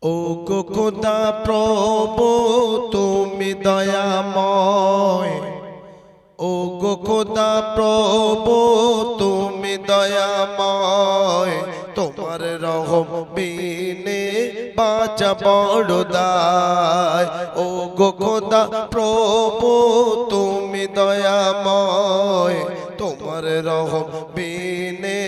ও গো খোদা প্রভু তুমি দয়াময়, ও গো খোদা প্রভু তুমি দয়াময়, তোমার রহম বিনে বাঁচা বড় দায়। ও গো খোদা প্রভু তুমি দয়াময়, তোমার রহম বিনে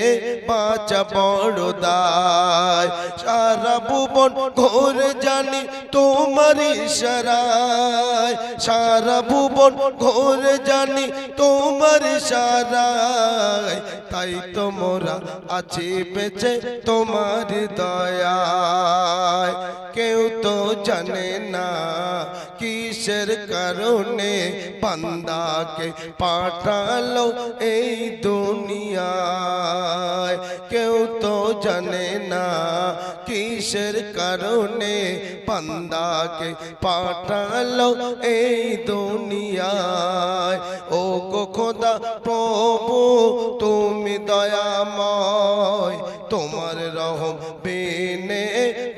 বাঁচা বড় দায়। সারা ভুবন ঘোরে জানি তোমার ইশারায়, সারা ভুবন ঘোরে জানি তোমার ইশারায়, তাই তো মোরা আছি বেঁচে তোমার দয়ায়। কেউ তো জানে না কিসের কারণে বান্দাকে পাঠালো এই দুনিয়ায়। কেউ তো জানে না কিসের কারণে বান্দাকে পাঠালো এই দুনিয়ায়। ও গো খোদা প্রভু তুমি দয়াময়, তোমার রহম বিনে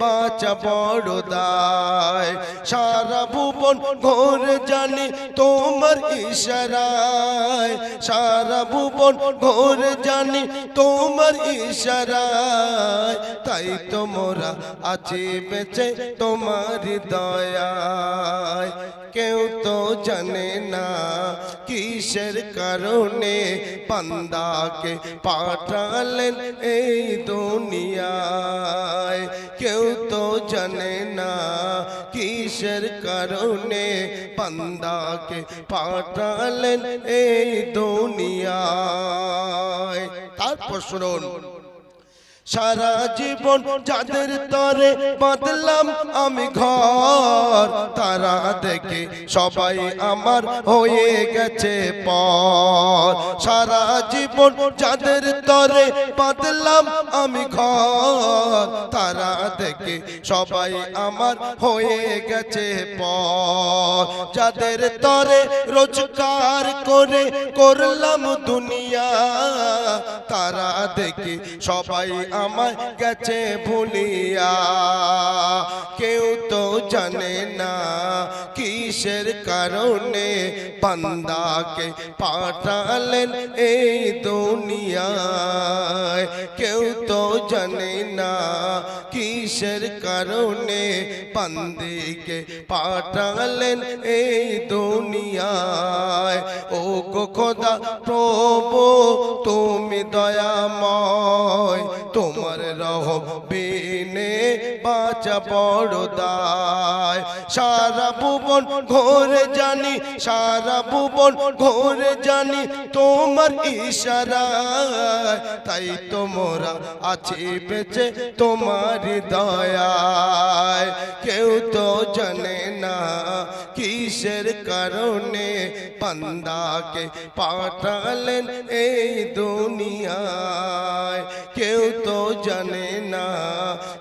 বাঁচা বড় দায়। সারা ভুবন ঘোরে জানি তোমার ইশারায়, সারা ভুবন ঘোরে জানি তোমার ইশারায়, তাই তো মোরা আছি বেঁচে তোমার দয়ায়। কেউ তো জানে না কিসের কারণে বান্দাকে পাঠালেন এই দুনিয়ায়। কেউ তো জানে না কিসের কারণে বান্দাকে পাঠালেন এই দুনিয়ায়। তারপর শুনুন, সারা জীবন যাদের তরে বাঁধলাম আমি ঘর, তারা দেখে সবাই আমার হয়ে গেছে পর। সারা জীবন যাদের তরে বাঁধলাম আমি ঘর, তারা দেখে সবাই আমার হয়ে গেছে পর। যাদের তরে রোজগার করে করলাম দুনিয়া, তারা দেখে সবাই আমায় গেছে ভুলিয়া। কেউ তো জানে না কিসের কারণে বান্দাকে পাঠালেন এই দুনিয়ায়। কেউ তো জানে না কিসের কারণে বান্দিকে পাঠালেন এই দুনিয়ায়। ও গো খোদা প্রভু তুমি দয়াময়, তোমার রহম বিনে বাঁচা বড় দায়। সারা ভুবন ঘোরে জানি, সারা ভুবন ঘোরে জানি তোমার ইশারায়, তাই তো মোরা আছি বেঁচে তোমার দয়ায়। কেউ তো জানে না কিসের কারণে বান্দাকে পাঠালেন এই দুনিয়ায়। কেউ তো জানে না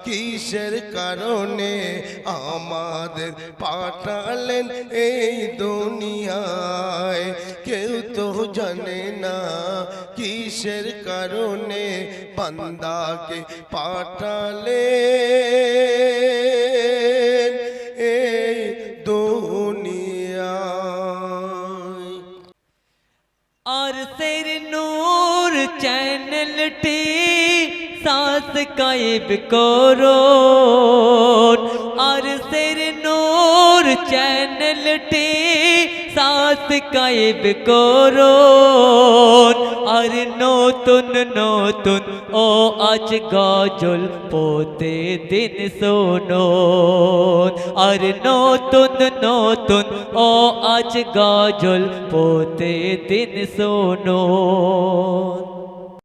কিসের কারণে আমাদের পাঠালেন এই দুনিয়ায়। কেউ তো জানে না কিসের কারণে বান্দাকে পাঠালেন এই দুনিয়ায়। আরশের নূর চ্যানেলটি সাবস্ক্রাইব করুন, আরশের নূর চ্যানেলটি সাবস্ক্রাইব করুন। আর নতুন নতুন ও আজ গজল প্রতিদিন শুনুন, আর নতুন নতুন ও আজ গজল প্রতিদিন শুনুন।